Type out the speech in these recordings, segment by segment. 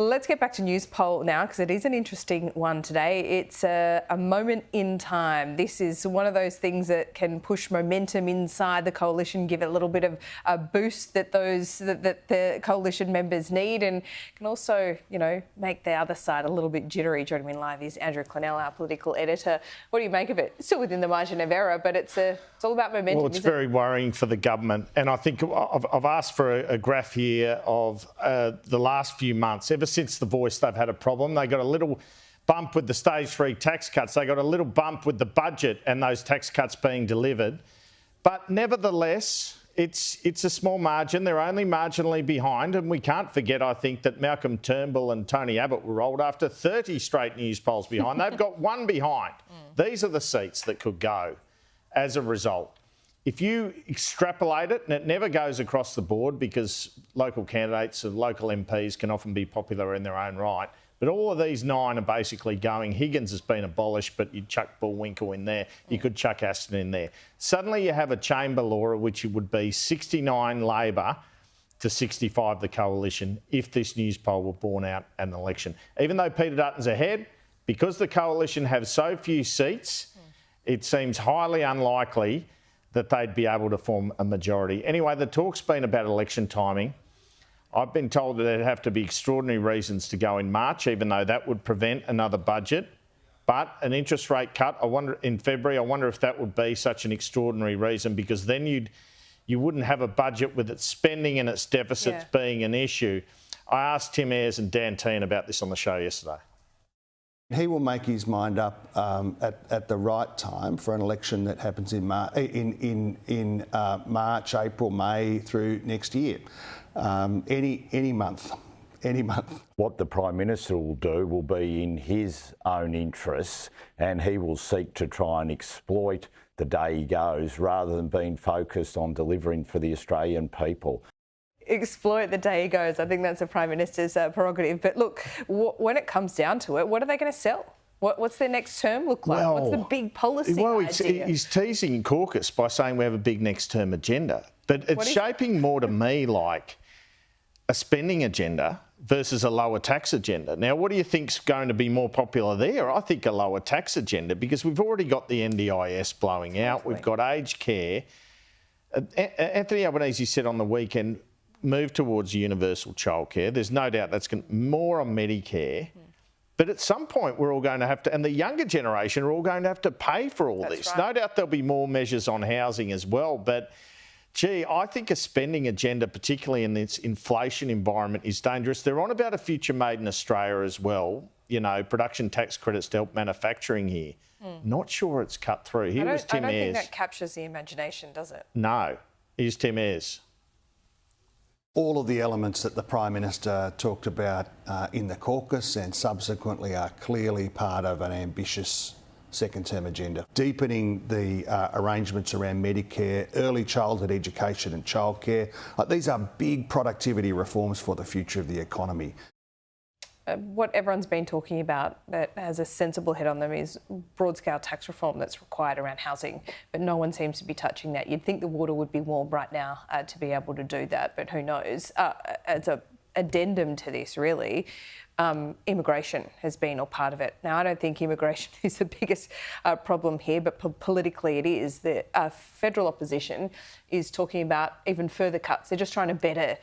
Let's get back to Newspoll now, because it is an interesting one today. It's a moment in time. This is one of those things that can push momentum inside the coalition, give it a little bit of a boost that the coalition members need, and can also, make the other side a little bit jittery. Joining me live is Andrew Clennell, our political editor. What do you make of it? Still within the margin of error, but it's all about momentum. Well, it's very worrying for the government, and I think I've asked for a graph here of the last few months. Ever since The Voice, they've had a problem. They got a little bump with the stage 3 tax cuts. They got a little bump with the budget and those tax cuts being delivered. But nevertheless, it's a small margin. They're only marginally behind, and we can't forget, I think, that Malcolm Turnbull and Tony Abbott were rolled after 30 straight news polls behind. They've got one behind. These are the seats that could go as a result. If you extrapolate it, and it never goes across the board because local candidates and local MPs can often be popular in their own right, but all of these 9 are basically going. Higgins has been abolished, but you'd chuck Bullwinkle in there. You could chuck Aston in there. Suddenly you have a chamber law, which would be 69 Labor to 65 the coalition if this Newspoll were borne out at an election. Even though Peter Dutton's ahead, because the coalition have so few seats, it seems highly unlikely that they'd be able to form a majority. Anyway, the talk's been about election timing. I've been told that there'd have to be extraordinary reasons to go in March, even though that would prevent another budget. But an interest rate cut, in February, I wonder if that would be such an extraordinary reason, because then you wouldn't have a budget with its spending and its deficits being an issue. I asked Tim Ayres and Dan Tehan about this on the show yesterday. He will make his mind up at the right time for an election that happens in March, April, May through next year. Any month. What the Prime Minister will do will be in his own interests, and he will seek to try and exploit the day he goes rather than being focused on delivering for the Australian people. Exploit the day he goes. I think that's the Prime Minister's prerogative. But look, when it comes down to it, what are they going to sell? What's their next term look like? What's the big policy idea? He's teasing caucus by saying we have a big next term agenda. But it's shaping more to me like a spending agenda versus a lower tax agenda. Now, what do you think's going to be more popular there? I think a lower tax agenda, because we've already got the NDIS blowing out. We've got aged care. Anthony Albanese said on the weekend, move towards universal childcare. There's no doubt that's going to more on Medicare. But at some point, we're all going to have to, and the younger generation are all going to have to pay for all this. Right. No doubt there'll be more measures on housing as well. But, gee, I think a spending agenda, particularly in this inflation environment, is dangerous. They're on about a future made in Australia as well. Production tax credits to help manufacturing here. Not sure it's cut through. Here was Tim Ayres. I don't think that captures the imagination, does it? No. Here's Tim Ayres. All of the elements that the Prime Minister talked about in the caucus and subsequently are clearly part of an ambitious second-term agenda. Deepening the arrangements around Medicare, early childhood education and childcare. These are big productivity reforms for the future of the economy. What everyone's been talking about that has a sensible head on them is broad-scale tax reform that's required around housing, but no one seems to be touching that. You'd think the water would be warm right now to be able to do that, but who knows? As an addendum to this, really, immigration has been all part of it. Now, I don't think immigration is the biggest problem here, but politically it is. The federal opposition is talking about even further cuts. They're just trying to better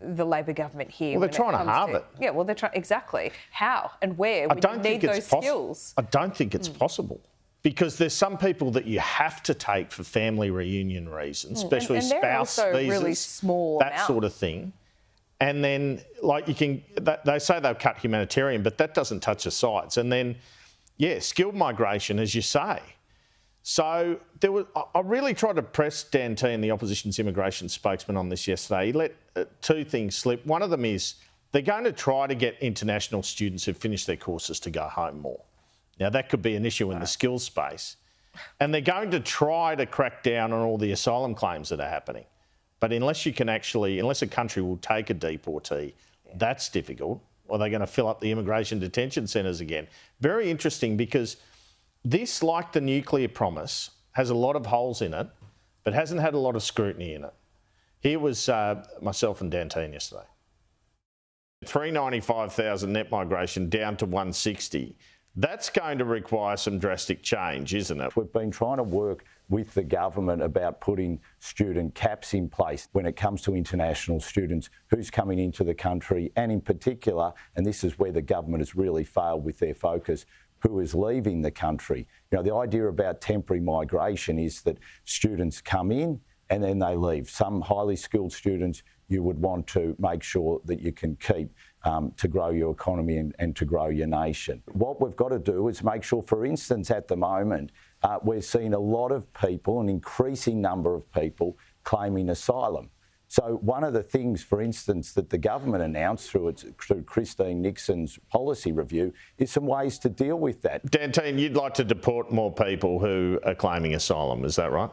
the Labor government here. Well, they're trying to halve it. Yeah, well, they're trying exactly. How and where? We need those skills. I don't think it's possible. Because there's some people that you have to take for family reunion reasons, especially and spouse also visas, really small that sort of thing. And then, they say they'll cut humanitarian, but that doesn't touch the sides. And then, skilled migration, as you say. So I really tried to press Dan Tehan, the opposition's immigration spokesman, on this yesterday. He let 2 things slip. One of them is they're going to try to get international students who finish their courses to go home more. Now, that could be an issue in the skills space. And they're going to try to crack down on all the asylum claims that are happening. But unless a country will take a deportee, that's difficult. Or they're going to fill up the immigration detention centres again. Very interesting, because this, like the nuclear promise, has a lot of holes in it, but hasn't had a lot of scrutiny in it. Here was myself and Dan Tehan yesterday. 395,000 net migration down to 160. That's going to require some drastic change, isn't it? We've been trying to work with the government about putting student caps in place when it comes to international students, who's coming into the country, and in particular, and this is where the government has really failed with their focus, who is leaving the country. You know, the idea about temporary migration is that students come in and then they leave. Some highly skilled students you would want to make sure that you can keep to grow your economy and to grow your nation. What we've got to do is make sure, for instance, at the moment, we're seeing a lot of people, an increasing number of people, claiming asylum. So one of the things, for instance, that the government announced through Christine Nixon's policy review is some ways to deal with that. Dantine, you'd like to deport more people who are claiming asylum, is that right?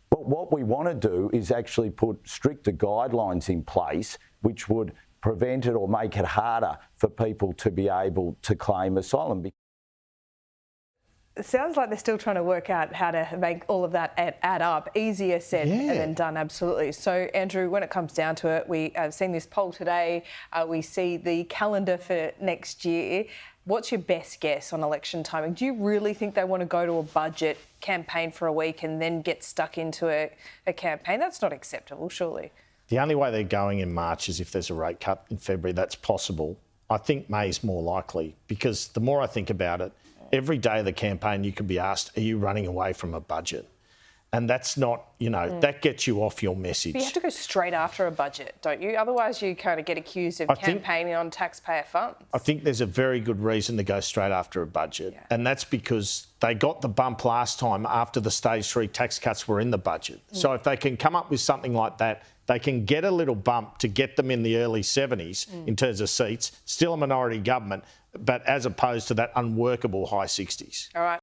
But what we want to do is actually put stricter guidelines in place which would prevent it or make it harder for people to be able to claim asylum. It sounds like they're still trying to work out how to make all of that add up. Easier said than done, absolutely. So, Andrew, when it comes down to it, we have seen this poll today. We see the calendar for next year. What's your best guess on election timing? Do you really think they want to go to a budget campaign for a week and then get stuck into a campaign? That's not acceptable, surely. The only way they're going in March is if there's a rate cut in February. That's possible. I think May's more likely, because the more I think about it, every day of the campaign you could be asked, are you running away from a budget? And that's not, you know, that gets you off your message. But you have to go straight after a budget, don't you? Otherwise you kind of get accused of campaigning on taxpayer funds. I think there's a very good reason to go straight after a budget. Yeah. And that's because they got the bump last time after the stage 3 tax cuts were in the budget. So if they can come up with something like that, they can get a little bump to get them in the early 70s in terms of seats, still a minority government, but as opposed to that unworkable high 60s. All right.